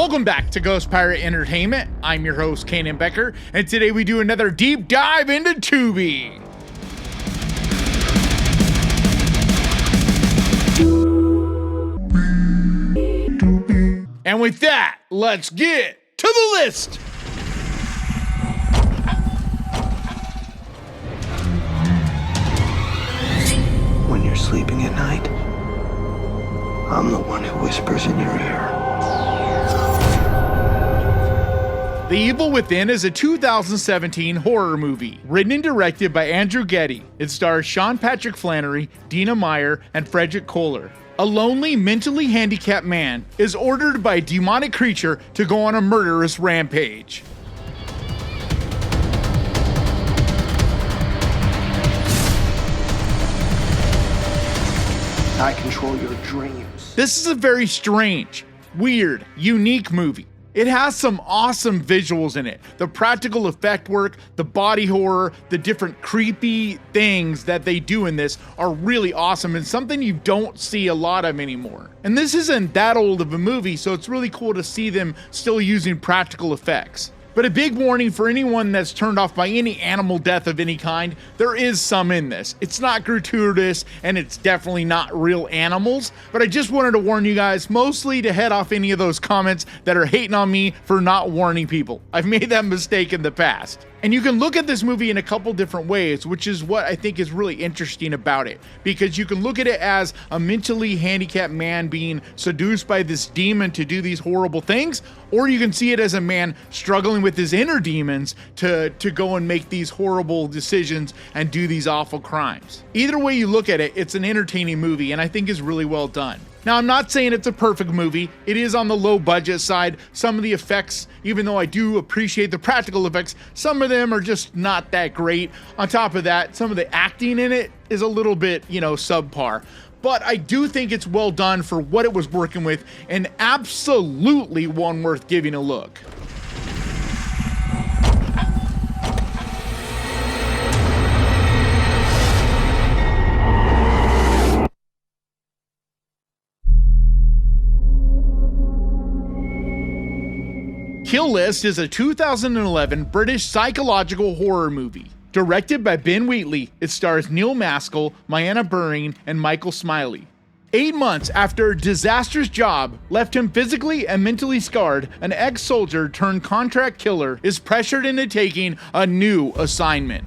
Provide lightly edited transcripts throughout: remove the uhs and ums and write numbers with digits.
Welcome back to Ghost Pirate Entertainment. I'm your host, Kanan Becker, and today we do another deep dive into Tubi. And with that, let's get to the list. When you're sleeping at night, I'm the one who whispers in your ear. The Evil Within is a 2017 horror movie, written and directed by Andrew Getty. It stars Sean Patrick Flanery, Dina Meyer, and Frederick Kohler. A lonely, mentally handicapped man is ordered by a demonic creature to go on a murderous rampage. I control your dreams. This is a very strange, weird, unique movie. It has some awesome visuals in it. The practical effect work, the body horror, the different creepy things that they do in this are really awesome and something you don't see a lot of anymore. And this isn't that old of a movie, so it's really cool to see them still using practical effects. But a big warning for anyone that's turned off by any animal death of any kind, there is some in this. It's not gratuitous and it's definitely not real animals, but I just wanted to warn you guys, mostly to head off any of those comments that are hating on me for not warning people. I've made that mistake in the past. And you can look at this movie in a couple different ways, which is what I think is really interesting about it. Because you can look at it as a mentally handicapped man being seduced by this demon to do these horrible things, or you can see it as a man struggling with his inner demons to go and make these horrible decisions and do these awful crimes. Either way you look at it, it's an entertaining movie and I think is really well done. Now, I'm not saying it's a perfect movie. It is on the low budget side. Some of the effects, even though I do appreciate the practical effects, some of them are just not that great. On top of that, some of the acting in it is a little bit, subpar. But I do think it's well done for what it was working with and absolutely one worth giving a look. Kill List is a 2011 British psychological horror movie. Directed by Ben Wheatley, it stars Neil Maskell, Mayanna Buring, and Michael Smiley. 8 months after a disastrous job left him physically and mentally scarred, an ex-soldier turned contract killer is pressured into taking a new assignment.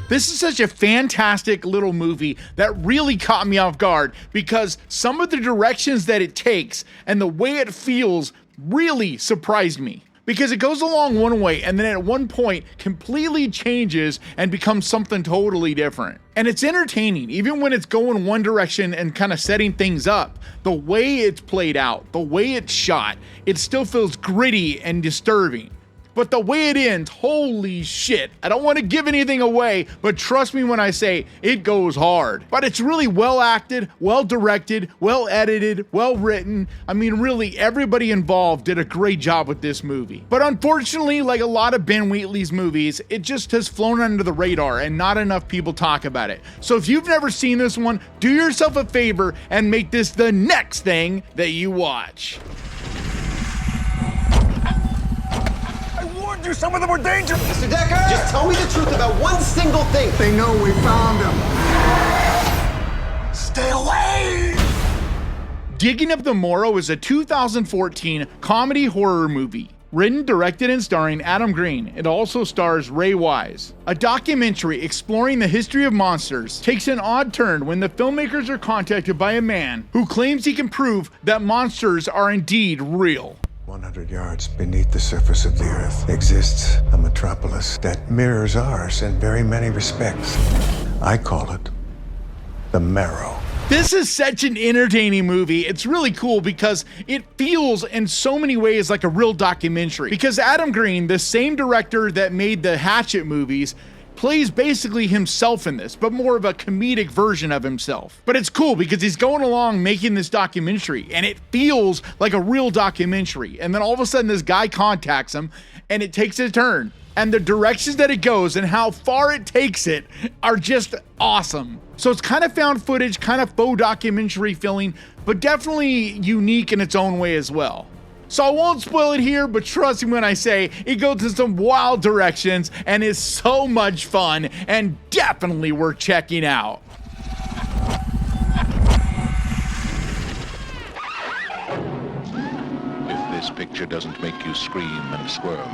This is such a fantastic little movie that really caught me off guard because some of the directions that it takes and the way it feels really surprised me. Because it goes along one way and then at one point completely changes and becomes something totally different. And it's entertaining, even when it's going one direction and kind of setting things up. The way it's played out, the way it's shot, it still feels gritty and disturbing. But the way it ends, holy shit. I don't want to give anything away, but trust me when I say it goes hard. But it's really well acted, well directed, well edited, well written. I mean, really, everybody involved did a great job with this movie. But unfortunately, like a lot of Ben Wheatley's movies, it just has flown under the radar and not enough people talk about it. So if you've never seen this one, do yourself a favor and make this the next thing that you watch. Some of them were dangerous. Mr. Decker, just tell me the truth about one single thing. They know we found him. Stay away! Up the Marrow is a 2014 comedy horror movie. Written, directed, and starring Adam Green. It also stars Ray Wise. A documentary exploring the history of monsters takes an odd turn when the filmmakers are contacted by a man who claims he can prove that monsters are indeed real. 100 yards beneath the surface of the earth exists a metropolis that mirrors ours in very many respects. I call it the Marrow. This is such an entertaining movie. It's really cool because it feels in so many ways like a real documentary. Because Adam Green, the same director that made the Hatchet movies, plays basically himself in this, but more of a comedic version of himself. But it's cool because he's going along making this documentary and it feels like a real documentary. And then all of a sudden this guy contacts him and it takes a turn. And the directions that it goes and how far it takes it are just awesome. So it's kind of found footage, kind of faux documentary feeling, but definitely unique in its own way as well. So I won't spoil it here, but trust me when I say it goes in some wild directions and is so much fun and definitely worth checking out. If this picture doesn't make you scream and squirm,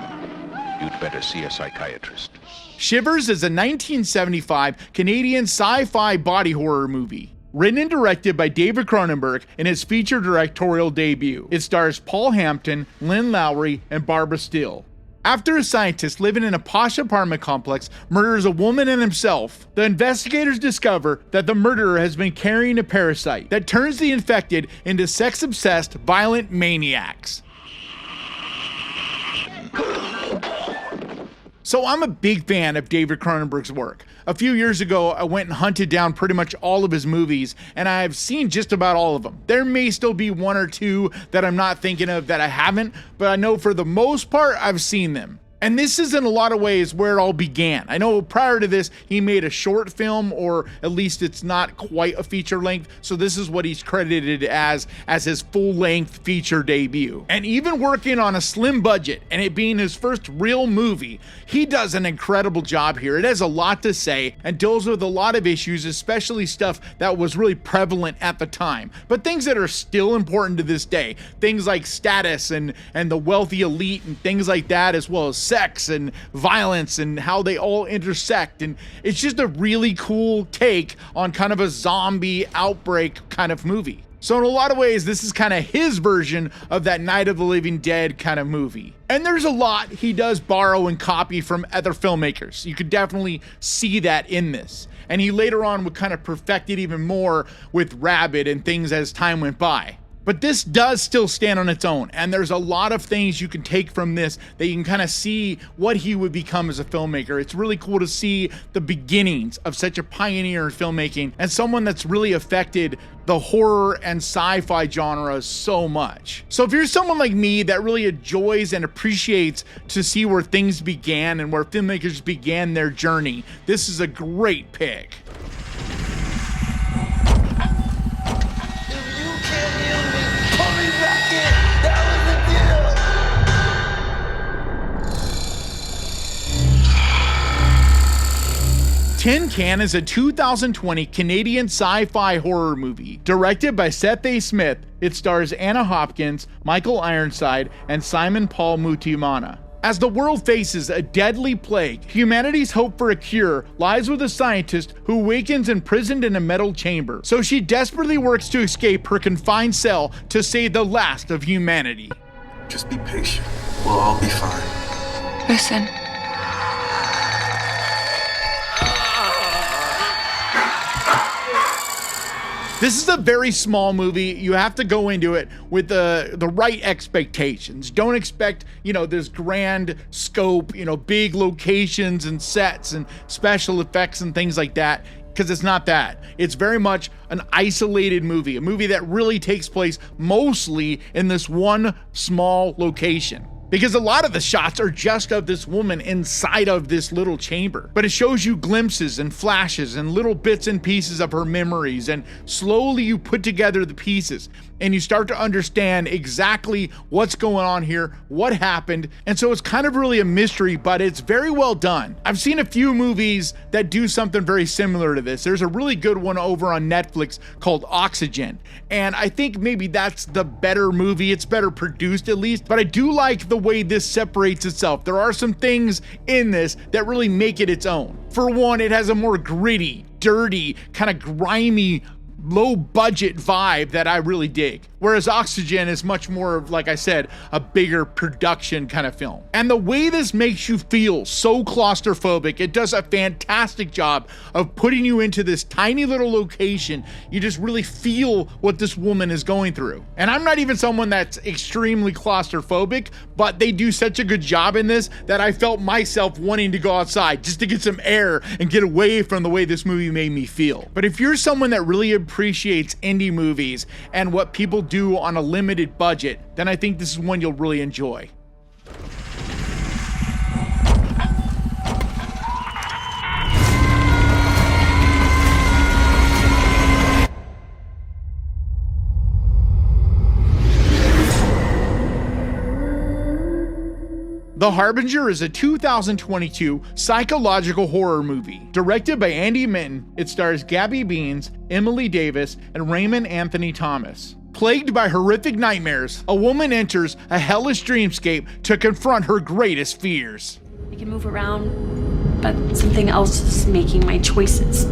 you'd better see a psychiatrist. Shivers is a 1975 Canadian sci-fi body horror movie. Written and directed by David Cronenberg in his feature directorial debut. It stars Paul Hampton, Lynn Lowry, and Barbara Steele. After a scientist living in a posh apartment complex murders a woman and himself, the investigators discover that the murderer has been carrying a parasite that turns the infected into sex-obsessed, violent maniacs. So I'm a big fan of David Cronenberg's work. A few years ago, I went and hunted down pretty much all of his movies, and I've seen just about all of them. There may still be one or two that I'm not thinking of that I haven't, but I know for the most part, I've seen them. And this is in a lot of ways where it all began. I know prior to this, he made a short film, or at least it's not quite a feature length. So this is what he's credited as his full length feature debut. And even working on a slim budget and it being his first real movie, he does an incredible job here. It has a lot to say and deals with a lot of issues, especially stuff that was really prevalent at the time, but things that are still important to this day. Things like status and the wealthy elite and things like that, as well as sex and violence and how they all intersect. And it's just a really cool take on kind of a zombie outbreak kind of movie. So in a lot of ways, this is kind of his version of that Night of the Living Dead kind of movie. And there's a lot he does borrow and copy from other filmmakers. You could definitely see that in this. And he later on would kind of perfect it even more with Rabid and things as time went by. But this does still stand on its own, and there's a lot of things you can take from this that you can kind of see what he would become as a filmmaker. It's really cool to see the beginnings of such a pioneer in filmmaking and someone that's really affected the horror and sci-fi genres so much. So if you're someone like me that really enjoys and appreciates to see where things began and where filmmakers began their journey, this is a great pick. 10 Can is a 2020 Canadian sci-fi horror movie. Directed by Seth A. Smith, it stars Anna Hopkins, Michael Ironside, and Simon Paul Mutimana. As the world faces a deadly plague, humanity's hope for a cure lies with a scientist who awakens imprisoned in a metal chamber. So she desperately works to escape her confined cell to save the last of humanity. Just be patient. We'll all be fine. Listen. This is a very small movie. You have to go into it with the right expectations. Don't expect, this grand scope, big locations and sets and special effects and things like that, because it's not that. It's very much an isolated movie, a movie that really takes place mostly in this one small location. Because a lot of the shots are just of this woman inside of this little chamber. But it shows you glimpses and flashes and little bits and pieces of her memories, and slowly you put together the pieces and you start to understand exactly what's going on here, what happened. And so it's kind of really a mystery, but it's very well done. I've seen a few movies that do something very similar to this. There's a really good one over on Netflix called Oxygen. And I think maybe that's the better movie. It's better produced at least, but I do like the way this separates itself. There are some things in this that really make it its own. For one, it has a more gritty, dirty, kind of grimy, low budget vibe that I really dig. whereas Oxygen is much more of, like I said, a bigger production kind of film. And the way this makes you feel so claustrophobic, it does a fantastic job of putting you into this tiny little location. You just really feel what this woman is going through. And I'm not even someone that's extremely claustrophobic, but they do such a good job in this that I felt myself wanting to go outside just to get some air and get away from the way this movie made me feel. But if you're someone that really appreciates indie movies and what people do on a limited budget, then I think this is one you'll really enjoy. The Harbinger is a 2022 psychological horror movie. Directed by Andy Minton, it stars Gabby Beans, Emily Davis, and Raymond Anthony Thomas. Plagued by horrific nightmares, a woman enters a hellish dreamscape to confront her greatest fears. I can move around, but something else is making my choices.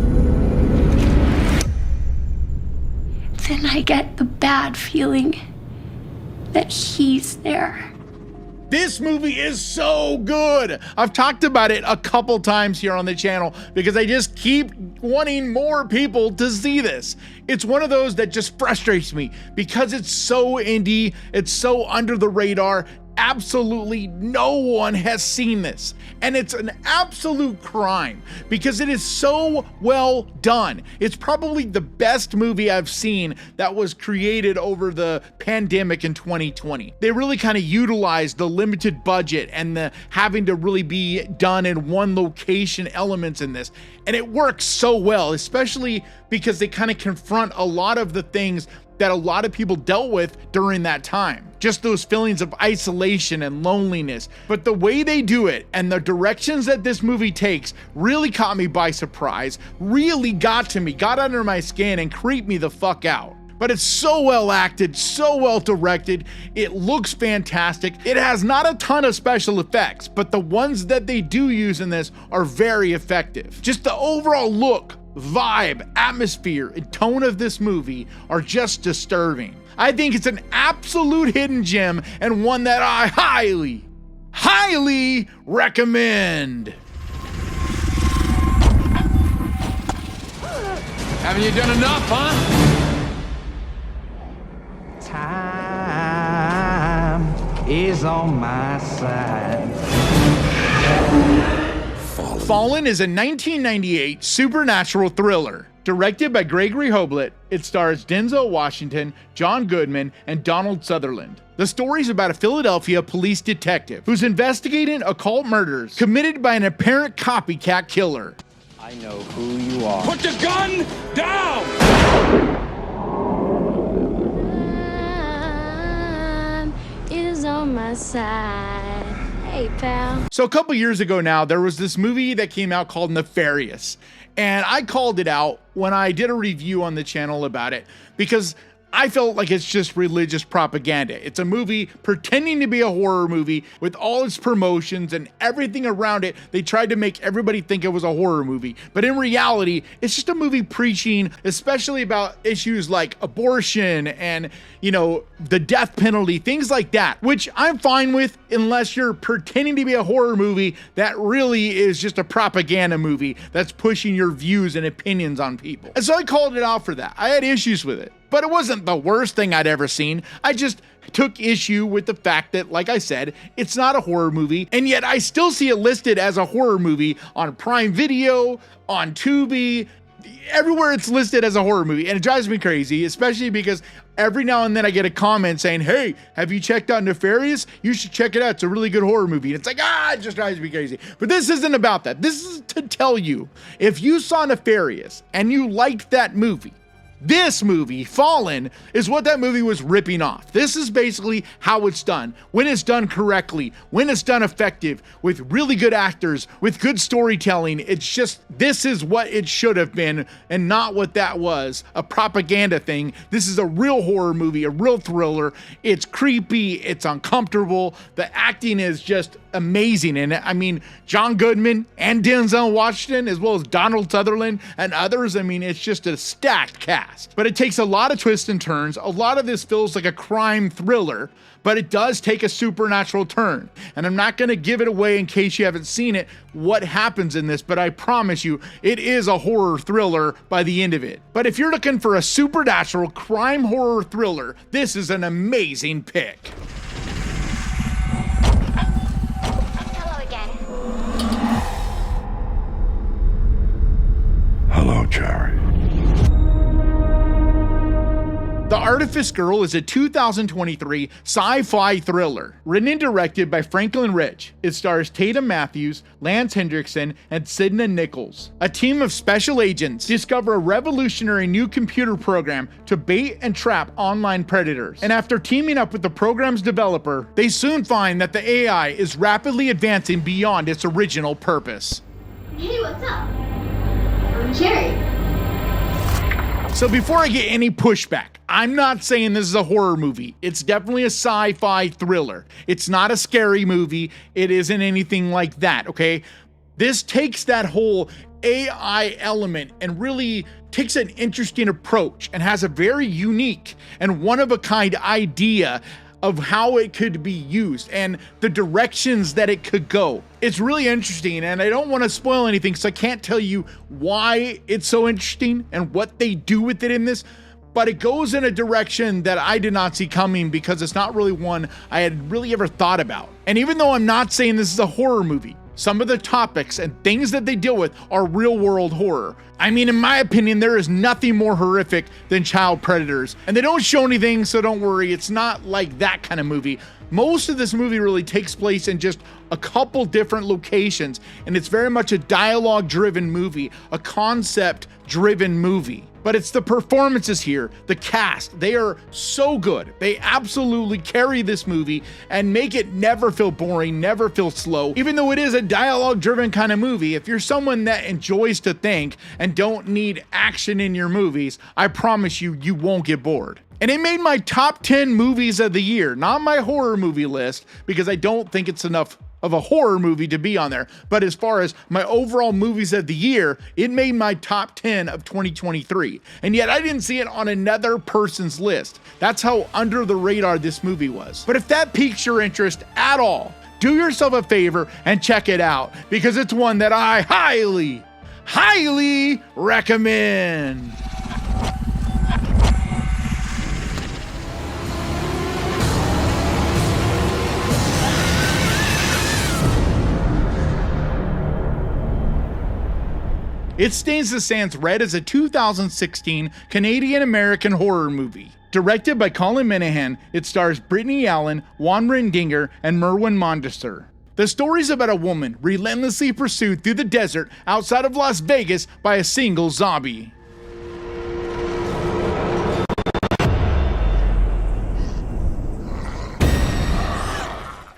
Then I get the bad feeling that he's there. This movie is so good. I've talked about it a couple times here on the channel because I just keep wanting more people to see this. It's one of those that just frustrates me because it's so indie, it's so under the radar. Absolutely no one has seen this, and it's an absolute crime because it is so well done. It's probably the best movie I've seen that was created over the pandemic in 2020. They really kind of utilized the limited budget and the having to really be done in one location elements in this, and it works so well, especially because they kind of confront a lot of the things that a lot of people dealt with during that time. Just those feelings of isolation and loneliness. But the way they do it and the directions that this movie takes really caught me by surprise, really got to me, got under my skin and creeped me the fuck out. But it's so well acted, so well directed. It looks fantastic. It has not a ton of special effects, but the ones that they do use in this are very effective. Just the overall look, vibe, atmosphere, and tone of this movie are just disturbing. I think it's an absolute hidden gem and one that I highly recommend. Haven't you done enough, huh? Time is on my side. Fallen is a 1998 supernatural thriller. Directed by Gregory Hoblit, it stars Denzel Washington, John Goodman, and Donald Sutherland. The story is about a Philadelphia police detective who's investigating occult murders committed by an apparent copycat killer. I know who you are. Put the gun down! Time is on my side. Hey, pal. So a couple years ago now, there was this movie that came out called Nefarious. And I called it out when I did a review on the channel about it because I felt like it's just religious propaganda. It's a movie pretending to be a horror movie with all its promotions and everything around it. They tried to make everybody think it was a horror movie. But in reality, it's just a movie preaching, especially about issues like abortion and, you know, the death penalty, things like that, which I'm fine with unless you're pretending to be a horror movie that really is just a propaganda movie that's pushing your views and opinions on people. And so I called it out for that. I had issues with it. But it wasn't the worst thing I'd ever seen. I just took issue with the fact that, like I said, it's not a horror movie, and yet I still see it listed as a horror movie on Prime Video, on Tubi, everywhere it's listed as a horror movie, and it drives me crazy, especially because every now and then I get a comment saying, hey, have you checked out Nefarious? You should check it out. It's a really good horror movie. And it's like, it just drives me crazy. But this isn't about that. This is to tell you, if you saw Nefarious and you liked that movie, this movie, Fallen, is what that movie was ripping off. This is basically how it's done. When it's done correctly, when it's done effective, with really good actors, with good storytelling, it's just, this is what it should have been and not what that was, a propaganda thing. This is a real horror movie, a real thriller. It's creepy, it's uncomfortable. The acting is just amazing in it. I mean, John Goodman and Denzel Washington, as well as Donald Sutherland and others. I mean, it's just a stacked cast. But it takes a lot of twists and turns. A lot of this feels like a crime thriller, but it does take a supernatural turn. And I'm not gonna give it away in case you haven't seen it, what happens in this, but I promise you, it is a horror thriller by the end of it. But if you're looking for a supernatural crime horror thriller, this is an amazing pick. Hello, Cherry. The Artifice Girl is a 2023 sci-fi thriller written and directed by Franklin Rich. It stars Tatum Matthews, Lance Hendrickson, and Sidna Nichols. A team of special agents discover a revolutionary new computer program to bait and trap online predators. And after teaming up with the program's developer, they soon find that the AI is rapidly advancing beyond its original purpose. Hey, what's up? I'm Cherry. So before I get any pushback, I'm not saying this is a horror movie. It's definitely a sci-fi thriller. It's not a scary movie. It isn't anything like that, okay? This takes that whole AI element and really takes an interesting approach and has a very unique and one-of-a-kind idea of how it could be used and the directions that it could go. It's really interesting, and I don't want to spoil anything, so I can't tell you why it's so interesting and what they do with it in this, but it goes in a direction that I did not see coming because it's not really one I had really ever thought about. And even though I'm not saying this is a horror movie, some of the topics and things that they deal with are real world horror. I mean, in my opinion, there is nothing more horrific than child predators. And they don't show anything, so don't worry, it's not like that kind of movie. Most of this movie really takes place in just a couple different locations, and it's very much a dialogue-driven movie, a concept-driven movie. But it's the performances here, the cast, they are so good. They absolutely carry this movie and make it never feel boring, never feel slow. Even though it is a dialogue-driven kind of movie, if you're someone that enjoys to think and don't need action in your movies, I promise you, you won't get bored. And it made my top 10 movies of the year, not my horror movie list, because I don't think it's enough of a horror movie to be on there. But as far as my overall movies of the year, it made my top 10 of 2023. And yet I didn't see it on another person's list. That's how under the radar this movie was. But if that piques your interest at all, do yourself a favor and check it out, because it's one that I highly recommend. It Stains the Sands Red is a 2016 Canadian-American horror movie. Directed by Colin Minahan, it stars Brittany Allen, Juan Rendinger, and Merwin Mondesir. The story's about a woman relentlessly pursued through the desert outside of Las Vegas by a single zombie.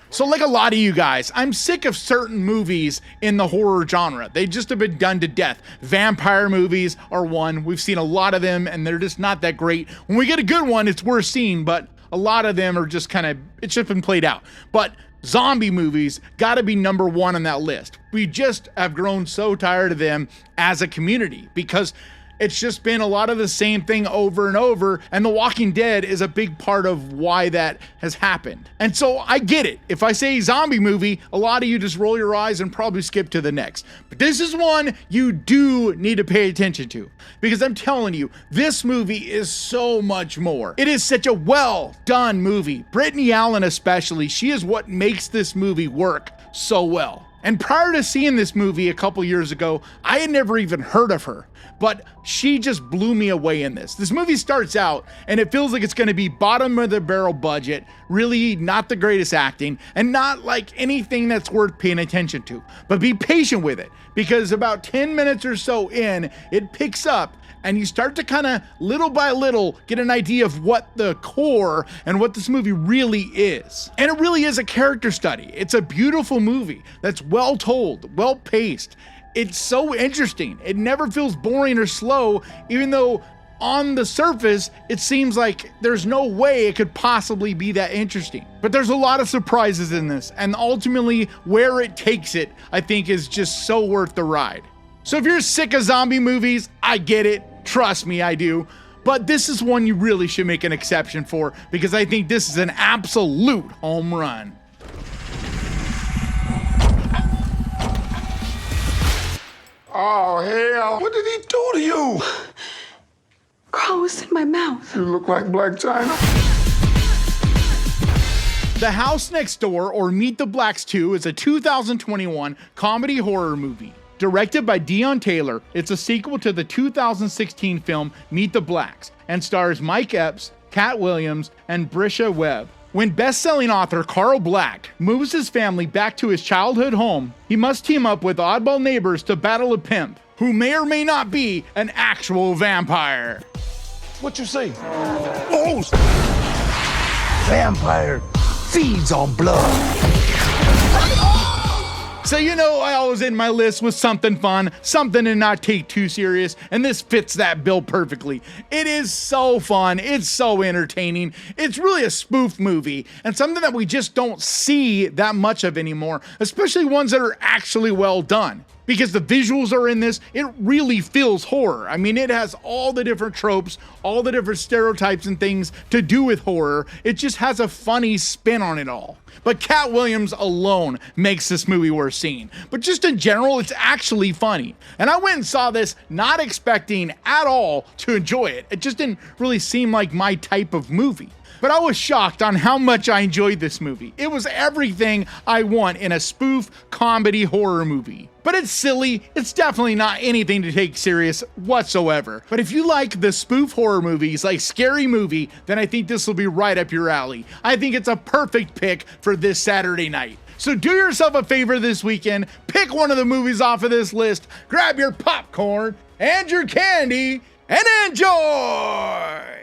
So like a lot of you guys, I'm sick of certain movies in the horror genre. They just have been done to death. Vampire movies are one. We've seen a lot of them and they're just not that great. When we get a good one, it's worth seeing, but a lot of them are just kind of, it's just been played out. But zombie movies gotta be number one on that list. We just have grown so tired of them as a community because it's just been a lot of the same thing over and over, and The Walking Dead is a big part of why that has happened. And so I get it. If I say zombie movie, a lot of you just roll your eyes and probably skip to the next. But this is one you do need to pay attention to, because I'm telling you, this movie is so much more. It is such a well done movie. Brittany Allen especially, she is what makes this movie work so well. And prior to seeing this movie a couple years ago, I had never even heard of her, but she just blew me away in this. This movie starts out and it feels like it's going to be bottom of the barrel budget, really not the greatest acting, and not like anything that's worth paying attention to. But be patient with it, because about 10 minutes or so in, it picks up and you start to kind of little by little get an idea of what the core and what this movie really is. And it really is a character study. It's a beautiful movie that's well told, well paced. It's so interesting. It never feels boring or slow, even though on the surface, it seems like there's no way it could possibly be that interesting. But there's a lot of surprises in this, and ultimately where it takes it, I think is just so worth the ride. So if you're sick of zombie movies, I get it. Trust me, I do. But this is one you really should make an exception for, because I think this is an absolute home run. Oh, hell. What did he do to you? Carl was in my mouth. You look like Black China. The House Next Door, or Meet the Blacks 2, is a 2021 comedy horror movie. Directed by Deon Taylor, it's a sequel to the 2016 film Meet the Blacks, and stars Mike Epps, Cat Williams, and Brisha Webb. When best-selling author Carl Black moves his family back to his childhood home, he must team up with oddball neighbors to battle a pimp, who may or may not be an actual vampire. What you say? Oh! Vampire feeds on blood. So you know I always end my list with something fun, something to not take too serious, and this fits that bill perfectly. It is so fun, it's so entertaining, it's really a spoof movie, and something that we just don't see that much of anymore, especially ones that are actually well done. Because the visuals are in this, it really feels horror. I mean, it has all the different tropes, all the different stereotypes and things to do with horror. It just has a funny spin on it all. But Cat Williams alone makes this movie worth seeing. But just in general, it's actually funny. And I went and saw this not expecting at all to enjoy it. It just didn't really seem like my type of movie. But I was shocked on how much I enjoyed this movie. It was everything I want in a spoof comedy horror movie. But it's silly, it's definitely not anything to take serious whatsoever. But if you like the spoof horror movies like Scary Movie, then I think this will be right up your alley. I think it's a perfect pick for this Saturday night. So do yourself a favor this weekend, pick one of the movies off of this list, grab your popcorn and your candy, and enjoy!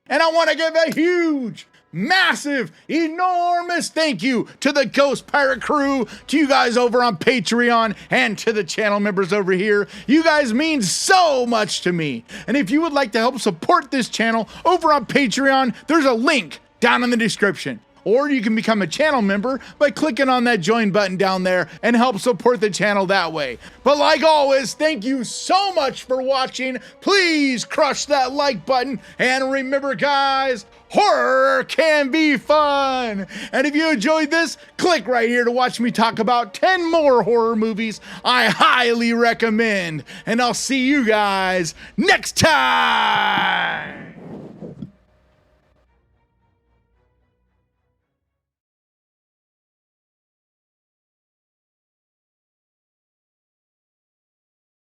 And I want to give a huge, massive, enormous thank you to the Ghost Pirate crew, to you guys over on Patreon, and to the channel members over here. You guys mean so much to me. And if you would like to help support this channel over on Patreon, there's a link down in the description. Or you can become a channel member by clicking on that join button down there and help support the channel that way. But like always, thank you so much for watching. Please crush that like button. And remember guys, horror can be fun. And if you enjoyed this, click right here to watch me talk about 10 more horror movies I highly recommend. And I'll see you guys next time.